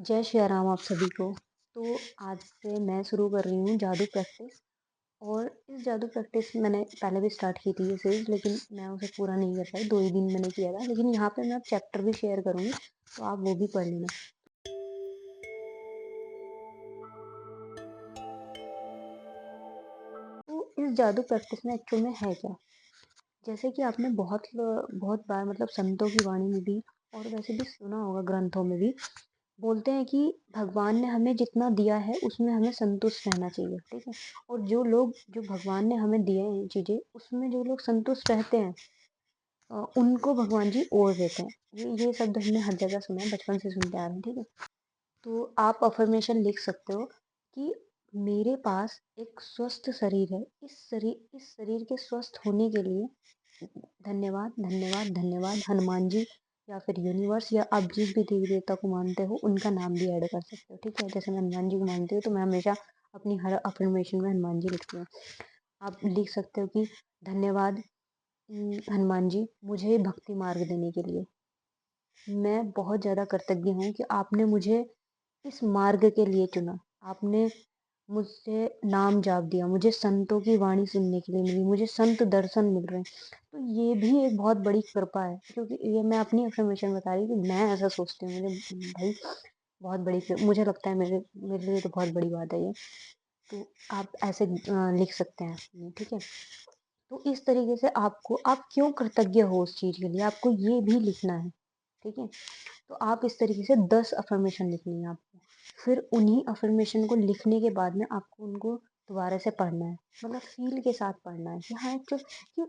जय श्री राम आप सभी को। तो आज से मैं शुरू कर रही हूँ जादू प्रैक्टिस। और इस जादू प्रैक्टिस मैंने पहले भी स्टार्ट की थी ये सीरीज, लेकिन मैं उसे पूरा नहीं कर पाई। 2 ही दिन मैंने किया था, लेकिन यहाँ पे मैं अब चैप्टर भी शेयर करूँगी, तो आप वो भी पढ़ लेना। तो इस जादू प्रैक्टिस में एक्चुअल में है क्या? जैसे कि आपने बहुत बार मतलब संतों की वाणी में भी और वैसे भी सुना होगा, ग्रंथों में भी बोलते हैं कि भगवान ने हमें जितना दिया है उसमें हमें संतुष्ट रहना चाहिए, ठीक है। और जो भगवान ने हमें दिए हैं चीजें, उसमें जो लोग संतुष्ट रहते हैं उनको भगवान जी और देते हैं। ये शब्द हमने हर जगह सुना है, बचपन से सुनते आ रहे हैं, ठीक है। तो आप अफर्मेशन लिख सकते हो कि मेरे पास एक स्वस्थ शरीर है। इस शरीर के स्वस्थ होने के लिए धन्यवाद, धन्यवाद, धन्यवाद हनुमान जी, या फिर यूनिवर्स, या आप जिस भी देवी देवता को मानते हो उनका नाम भी ऐड कर सकते हो, ठीक है। जैसे मैं हनुमान जी को मानती हूँ, तो मैं हमेशा अपनी हर अफर्मेशन में हनुमान जी लिखती हूँ। आप लिख सकते हो कि धन्यवाद हनुमान जी, मुझे भक्ति मार्ग देने के लिए। मैं बहुत ज़्यादा कृतज्ञ हूँ कि आपने मुझे इस मार्ग के लिए चुना। आपने मुझसे नाम जाप दिया, मुझे संतों की वाणी सुनने के लिए मिली, मुझे संत दर्शन मिल रहे हैं। तो ये भी एक बहुत बड़ी कृपा है, क्योंकि ये मैं अपनी अफ़र्मेशन बता रही हूँ कि मैं ऐसा सोचती हूँ। मुझे भाई बहुत बड़ी मुझे लगता है मेरे मेरे लिए तो बहुत बड़ी बात है ये। तो आप ऐसे लिख सकते हैं अपनी, ठीक है। तो इस तरीके से आप क्यों कृतज्ञ हो उस चीज़ के लिए, आपको ये भी लिखना है, ठीक है। तो आप इस तरीके से 10 अफ़र्मेशन लिखनी है आपको। फिर उन्हीं अफ़र्मेशन को लिखने के बाद में आपको उनको दोबारा से पढ़ना है, मतलब फ़ील के साथ पढ़ना है कि हाँ, एक कि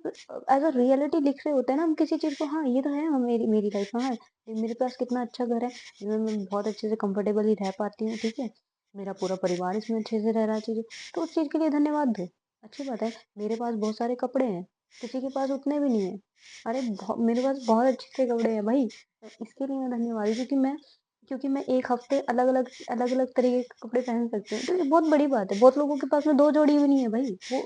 एज़ अ रियलिटी लिख रहे होते हैं ना हम किसी चीज़ को। हाँ, ये तो है, हाँ, मेरी मेरी लाइफ़ में, हाँ, मेरे पास कितना अच्छा घर है, जिसमें मैं बहुत अच्छे से कंफर्टेबली रह पाती हूँ, ठीक है। मेरा पूरा परिवार इसमें अच्छे से रह रहा है, चीज़ें, तो उस चीज़ के लिए धन्यवाद दो। अच्छी बात है, मेरे पास बहुत सारे कपड़े हैं, किसी के पास उतने भी नहीं है। अरे मेरे पास बहुत अच्छे से कपड़े हैं भाई, इसके लिए मैं धन्यवादी, क्योंकि मैं एक हफ्ते अलग-अलग तरीके के कपड़े पहन सकती हूँ, तो ये बहुत बड़ी बात है। बहुत लोगों के पास में 2 जोड़ी भी नहीं है भाई, वो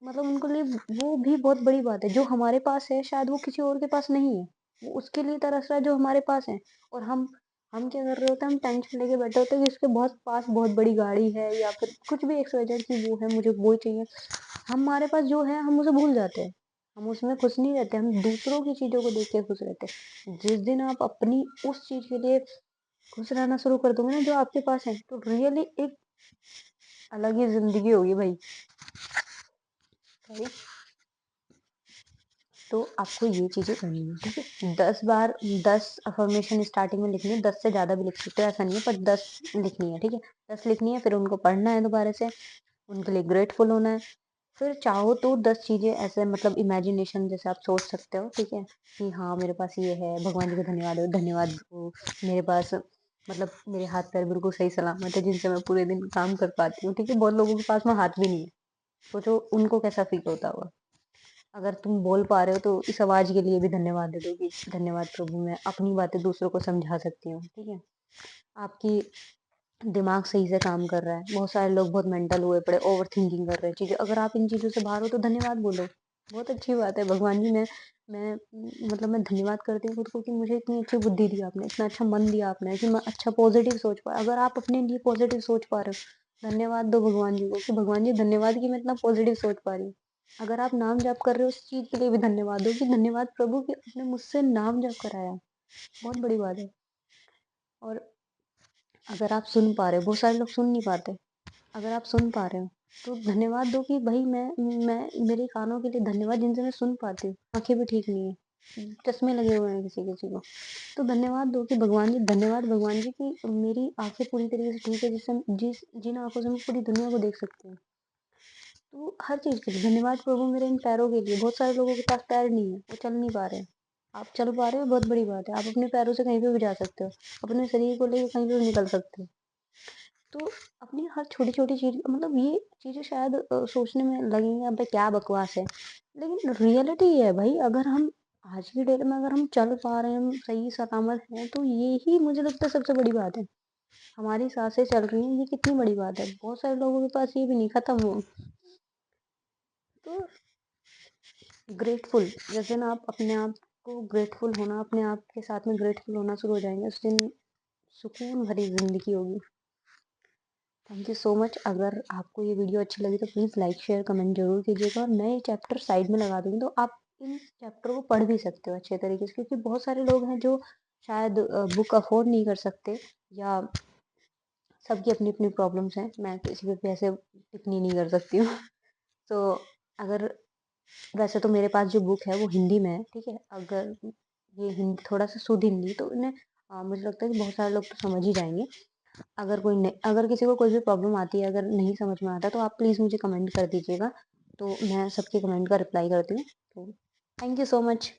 मतलब उनको लिए वो भी बहुत बड़ी बात है। जो हमारे पास है शायद वो किसी और के पास नहीं है, वो उसके लिए तरस रहा है जो हमारे पास है। और हम क्या कर रहे होते हैं, हम टेंशन लेके बैठे होते हैं कि उसके बहुत पास बहुत बड़ी गाड़ी है, या फिर कुछ भी एक्स वाई जेड की वो है, मुझे वो चाहिए। हमारे पास जो है हम उसे भूल जाते हैं, हम उसमें खुश नहीं रहते, हम दूसरों की चीज़ों को देख के खुश रहते हैं। जिस दिन आप अपनी उस चीज़ के लिए खुश रहना शुरू कर दोगे ना जो आपके पास है, तो रियली एक अलग ही ज़िंदगी होगी भाई। भाई, तो आपको ये चीज़ें करनी है, ठीक है। 10 बार 10 अफ़र्मेशन स्टार्टिंग में लिखनी है, 10 से ज़्यादा भी लिख सकते हो, ऐसा नहीं है, पर 10 लिखनी है, ठीक है। 10 लिखनी है, फिर उनको पढ़ना है दोबारा से, उनके लिए ग्रेटफुल होना है। फिर चाहो तो 10 चीज़ें ऐसे मतलब इमेजिनेशन जैसे आप सोच सकते हो, ठीक है, कि हाँ मेरे पास ये है, भगवान जी को धन्यवाद हो, धन्यवाद हो, मेरे पास मतलब मेरे हाथ पैर बिल्कुल सही सलामत है, जिनसे मैं पूरे दिन काम कर पाती हूँ, ठीक है। बहुत लोगों के पास में हाथ भी नहीं है, सोचो उनको कैसा फील होता होगा। अगर तुम बोल पा रहे हो तो इस आवाज़ के लिए भी धन्यवाद दे दो कि धन्यवाद प्रभु, मैं अपनी बातें दूसरों को समझा सकती हूँ, ठीक है। आपकी दिमाग सही से काम कर रहा है। बहुत सारे लोग बहुत मेंटल हुए पड़े, ओवर थिंकिंग कर रहे हैं चीज़ें, अगर आप इन चीज़ों से बाहर हो तो धन्यवाद बोलो। बहुत अच्छी बात है, भगवान जी मैं मतलब मैं धन्यवाद करती हूँ खुद को कि मुझे इतनी अच्छी बुद्धि दी आपने, इतना अच्छा मन दिया आपने कि मैं अच्छा पॉजिटिव सोच पाया। अगर आप अपने लिए पॉजिटिव सोच पा रहे हो, धन्यवाद दो भगवान जी को कि भगवान जी धन्यवाद कि मैं इतना पॉजिटिव सोच पा रही हूँ। अगर आप नाम जप कर रहे हो उस चीज़ के लिए भी धन्यवाद दो कि धन्यवाद प्रभु कि आपने मुझसे नाम जप कराया। बहुत बड़ी बात है। और अगर आप सुन पा रहे हो, बहुत सारे लोग सुन नहीं पाते, अगर आप सुन पा रहे हो तो धन्यवाद दो कि भाई मैं मेरे कानों के लिए धन्यवाद जिनसे मैं सुन पाती हूँ। आंखें भी ठीक नहीं है, चश्मे लगे हुए हैं किसी किसी को, तो धन्यवाद दो कि भगवान जी, धन्यवाद भगवान जी कि मेरी आंखें पूरी तरीके से ठीक है, जिन आंखों से मैं पूरी दुनिया को देख सकती हूँ। तो हर चीज़ के लिए धन्यवाद प्रभु, मेरे इन पैरों के लिए। बहुत सारे लोगों के पास पैर नहीं है, वो चल नहीं पा रहे हैं, आप चल पा रहे हो, बहुत बड़ी बात है। आप अपने पैरों से कहीं पे भी जा सकते हो, अपने शरीर को लेकर कहीं पे भी निकल सकते हो। तो अपनी हर छोटी-छोटी चीज़ मतलब ये चीज़ें शायद सोचने में लगेंगी अबे क्या बकवास है, लेकिन रियलिटी ये है भाई। अगर हम आज की डेट में अगर हम चल पा रहे हैं, हम सही सलामत हैं, तो ये ही मुझे लगता है सबसे बड़ी बात है। हमारी साँसें चल रही हैं, ये कितनी बड़ी बात है। बहुत सारे लोगों के पास ये भी नहीं, खत्म हो। तो ग्रेटफुल, जिस दिन आप अपने आप को ग्रेटफुल होना, अपने आप के साथ में ग्रेटफुल होना शुरू हो जाएँगे, उस दिन सुकून भरी ज़िंदगी होगी। Thank you so much. अगर आपको ये वीडियो अच्छी लगी तो प्लीज़ लाइक, शेयर, कमेंट ज़रूर कीजिएगा और नए चैप्टर साइड में लगा दूँगी, तो आप इन चैप्टर को पढ़ भी सकते हो अच्छे तरीके से, क्योंकि बहुत सारे लोग हैं जो शायद बुक अफ़ोर्ड नहीं कर सकते, या सबकी अपनी-अपनी प्रॉब्लम्स हैं। मैं किसी पे भी ऐसे टिप्पणी नहीं कर सकती हूँ। तो अगर वैसे तो मेरे पास जो बुक है वो हिंदी में है, ठीक है? अगर ये हिंदी थोड़ा-सा शुद्ध हिंदी, तो इन्हें मुझे लगता है कि बहुत सारे लोग तो समझ ही जाएँगे। अगर किसी को कोई भी प्रॉब्लम आती है, अगर नहीं समझ में आता, तो आप प्लीज़ मुझे कमेंट कर दीजिएगा, तो मैं सबके कमेंट का रिप्लाई करती हूँ। तो थैंक यू सो मच।